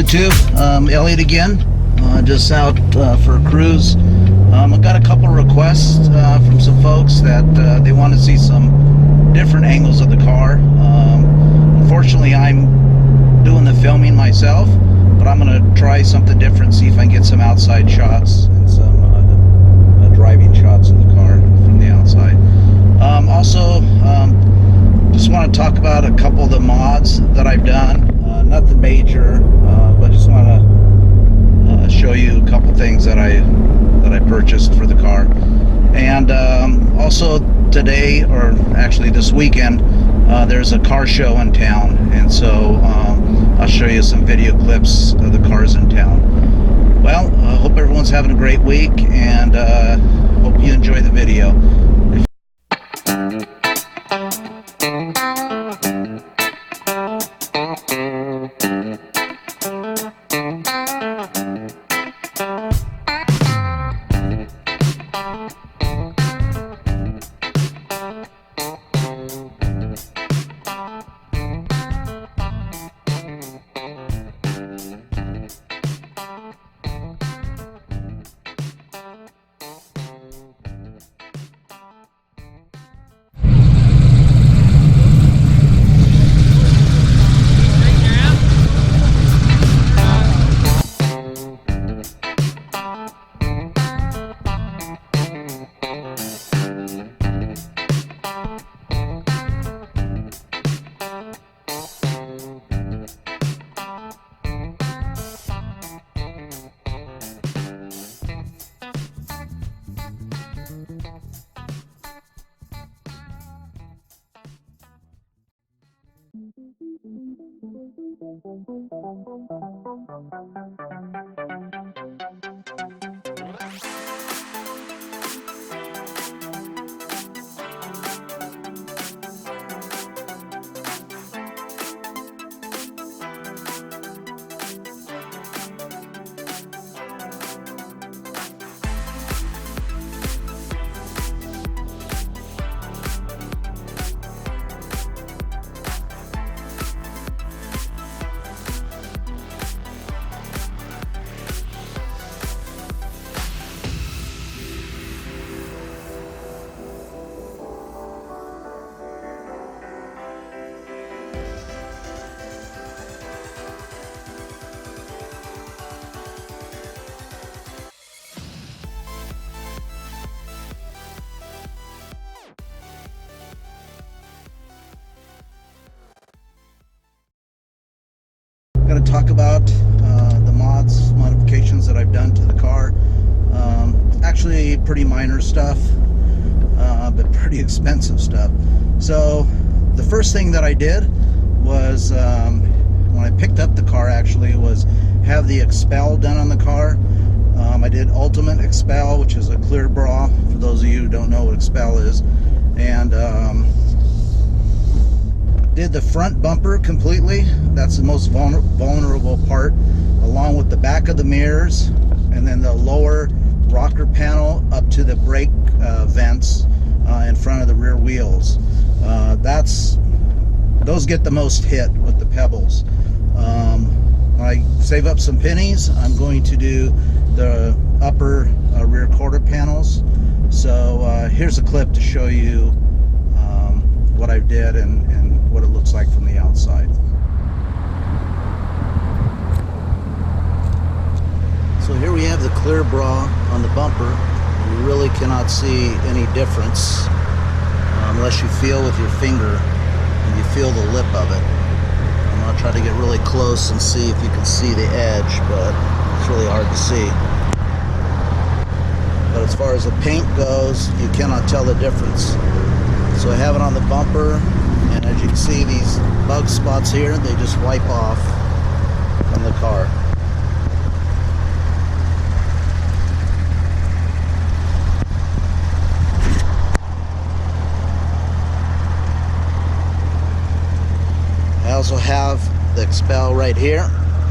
YouTube, Elliot again, just out for a cruise. I've got a couple requests from some folks that they want to see some different angles of the car. Unfortunately, I'm doing the filming myself, but I'm going to try something different, see if I can get some outside shots and some driving shots of the car from the outside. Also, just want to talk about a couple of the mods that I've done. Nothing major, but just want to show you a couple things that I purchased for the car. And also today, or actually this weekend, there's a car show in town, and so I'll show you some video clips of the cars in town. Well, I hope everyone's having a great week, and hope you enjoy the video. Going to talk about the modifications that I've done to the car. Actually pretty minor stuff, but pretty expensive stuff. So the first thing that I did was, when I picked up the car, actually, was have the expel done on the car. I did ultimate expel, which is a clear bra, for those of you who don't know what expel is, and did the front bumper completely. That's the most vulnerable part, along with the back of the mirrors, and then the lower rocker panel up to the brake vents in front of the rear wheels. Those get the most hit with the pebbles. When I save up some pennies, I'm going to do the upper rear quarter panels. So here's a clip to show you what I did and what it looks like from the outside. So here we have the clear bra on the bumper. You really cannot see any difference unless you feel with your finger and you feel the lip of it. I'm going to try to get really close and see if you can see the edge, but it's really hard to see. But as far as the paint goes, you cannot tell the difference. So I have it on the bumper, and as you can see, these bug spots here, they just wipe off from the car. I also have the expel right here,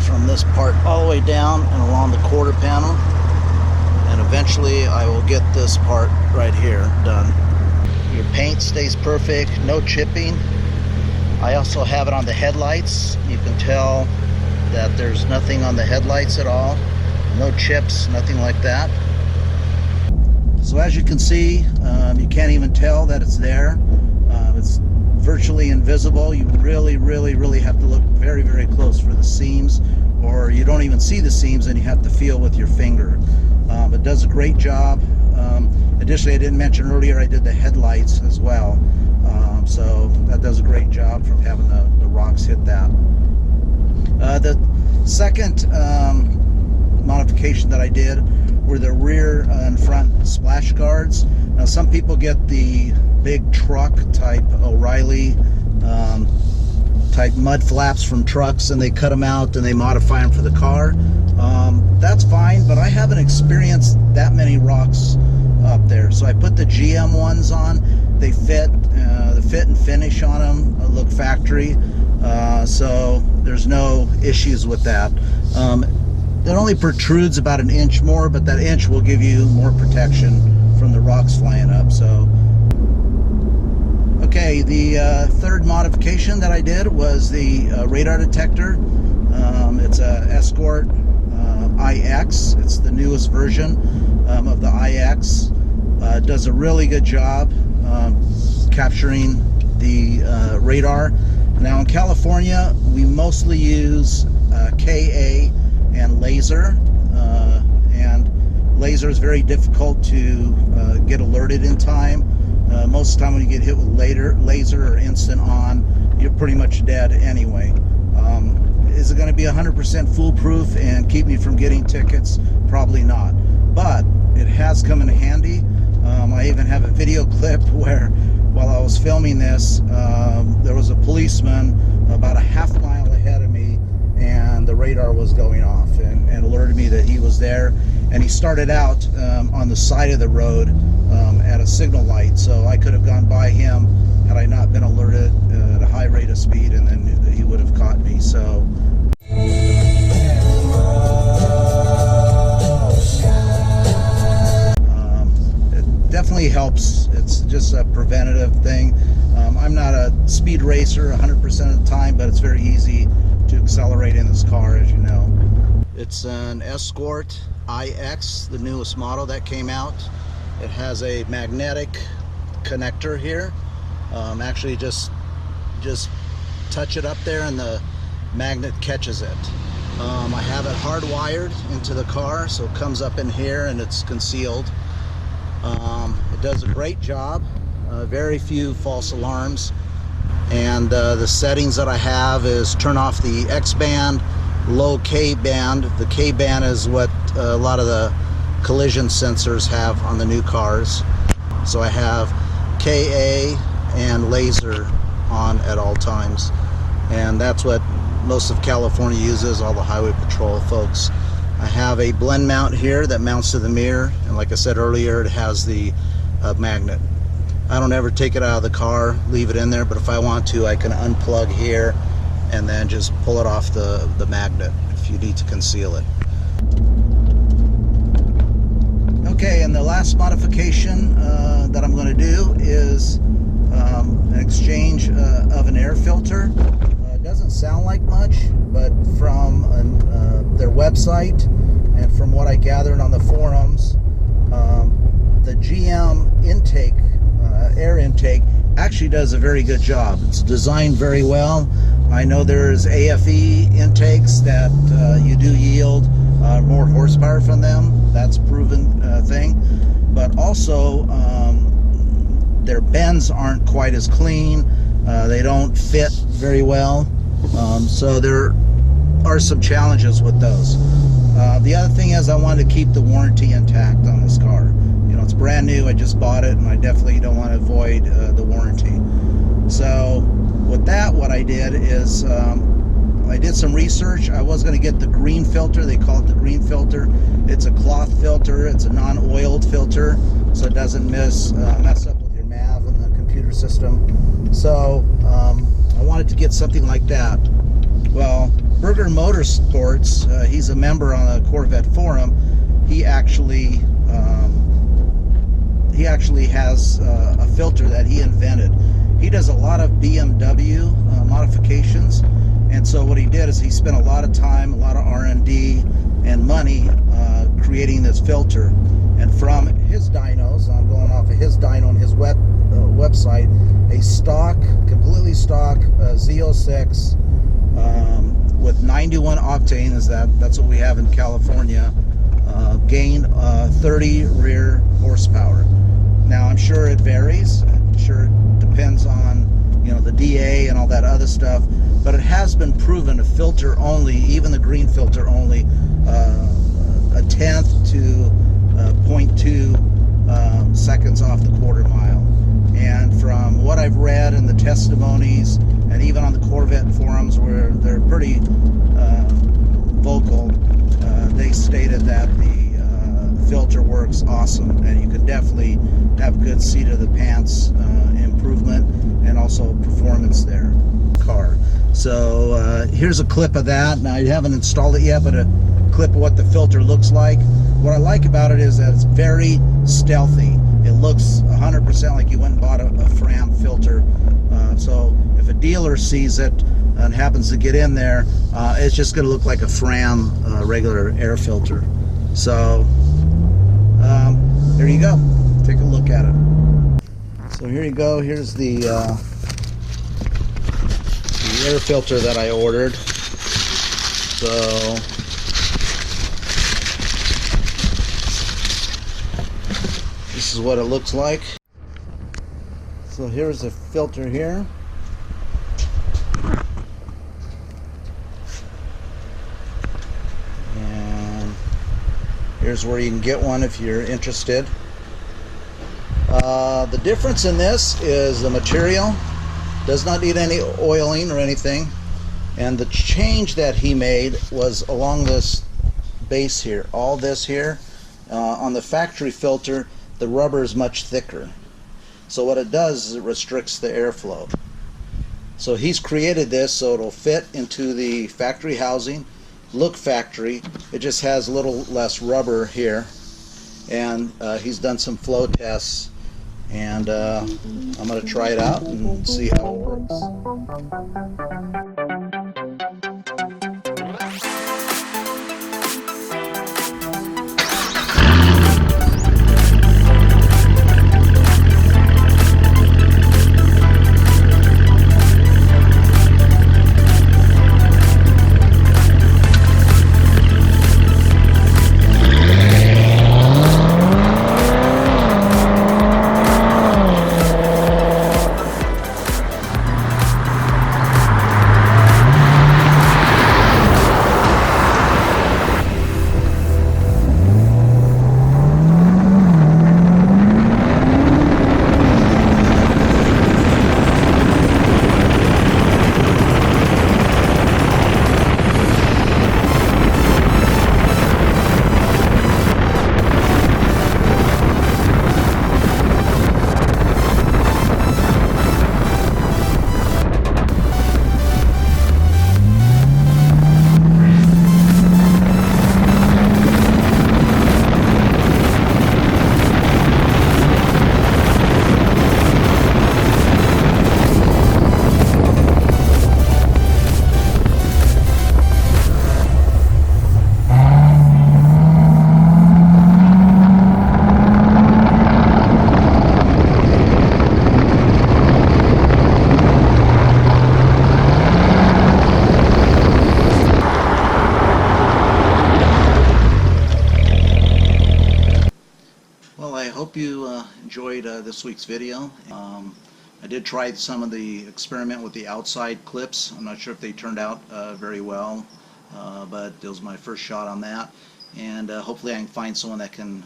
from this part all the way down and along the quarter panel, and eventually I will get this part right here done. Your paint stays perfect, no chipping. I also have it on the headlights. You can tell that there's nothing on the headlights at all. No chips, nothing like that. So as you can see, you can't even tell that it's there. It's virtually invisible. You really have to look very close for the seams, or you don't even see the seams and you have to feel with your finger. It does a great job. Additionally, I didn't mention earlier, I did the headlights as well. So that does a great job from having the rocks hit that. The second modification that I did were the rear and front splash guards. Now some people get the big truck type O'Reilly type mud flaps from trucks, and they cut them out and they modify them for the car. That's fine, but I haven't experienced that many rocks up there, so I put the GM ones on. They fit, the fit and finish on them look factory, so there's no issues with that. It only protrudes about an inch more, but that inch will give you more protection from the rocks flying up. So okay, the third modification that I did was the radar detector. It's a Escort IX. It's the newest version of the IX. It does a really good job capturing the radar. Now in California, we mostly use KA and laser, and laser is very difficult to get alerted in time. Most of the time when you get hit with laser or instant on, you're pretty much dead anyway. Is it going to be 100% foolproof and keep me from getting tickets? Probably not, but it has come in handy. I even have a video clip where, while I was filming this, there was a policeman about a half mile ahead of me, and the radar was going off and alerted me that he was there. And he started out on the side of the road at a signal light, so I could have gone by him had I not been alerted at a high rate of speed, and then he would have caught me. So it definitely helps. It's just a preventative thing. I'm not a speed racer 100% of the time, but it's very easy to accelerate in this car, as you know. It's an Escort IX, the newest model that came out. It has a magnetic connector here. Actually just touch it up there and the magnet catches it. I have it hardwired into the car, so it comes up in here and it's concealed. It does a great job. Very few false alarms. And the settings that I have is turn off the X band, low K band. The K band is what a lot of the collision sensors have on the new cars. So I have KA and laser on at all times, and that's what most of California uses, all the highway patrol folks. I have a blend mount here that mounts to the mirror, and like I said earlier, it has the magnet. I don't ever take it out of the car, leave it in there, but if I want to, I can unplug here and then just pull it off the magnet if you need to conceal it. Okay, and the last modification that I'm going to do is an exchange of an air filter. It doesn't sound like much, but from their website and from what I gathered on the forums, the GM intake, air intake, actually does a very good job. It's designed very well. I know there's AFE intakes that you do yield more horsepower from them. That's a proven thing. But also, their bends aren't quite as clean. They don't fit very well. So there are some challenges with those. The other thing is I wanted to keep the warranty intact on this car. You know, it's brand new. I just bought it, and I definitely don't want to void the warranty. So with that, what I did is I did some research. I was going to get the green filter. They call it the green filter. It's a cloth filter. It's a non-oiled filter, so it doesn't mess up with your MAV and the computer system. So I wanted to get something like that. Well, Burger Motorsports, he's a member on the Corvette forum. He actually has a filter that he invented. He does a lot of BMW modifications, and And so what he did is he spent a lot of time, a lot of R&D and money creating this filter. And from his dynos, I'm going off of his dyno on his website, a stock, completely stock Z06 with 91 octane, that's what we have in California, gained 30 rear horsepower. Now I'm sure it varies. I'm sure it depends on, you know, the DA and all that other stuff, but it has been proven to filter only, even the green filter only, a tenth to 0.2 seconds off the quarter mile. And from what I've read in the testimonies, and even on the Corvette forums where they're pretty vocal, they stated that the filter works awesome, and you could definitely have good seat of the pants improvement and also performance there. Car. So here's a clip of that. Now, I haven't installed it yet, but a clip of what the filter looks like. What I like about it is that it's very stealthy. It looks 100% like you went and bought a Fram filter. So if a dealer sees it and happens to get in there, it's just going to look like a Fram regular air filter. So there you go. Take a look at it. So here you go. Here's the air filter that I ordered. So this is what it looks like. So here's the filter here. And here's where you can get one if you're interested. The difference in this is the material. Does not need any oiling or anything. And the change that he made was along this base here. All this here, on the factory filter, the rubber is much thicker. So what it does is it restricts the airflow. So he's created this so it'll fit into the factory housing, look factory. It just has a little less rubber here. And he's done some flow tests, and I'm going to try it out and see how it works. Hope you enjoyed this week's video. I did try some of the experiment with the outside clips. I'm not sure if they turned out very well, but it was my first shot on that, and hopefully I can find someone that can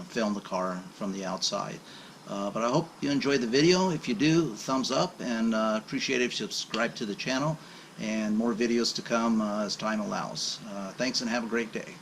film the car from the outside. But I hope you enjoyed the video. If you do, thumbs up, and appreciate it if you subscribe to the channel, and more videos to come as time allows. Thanks, and have a great day.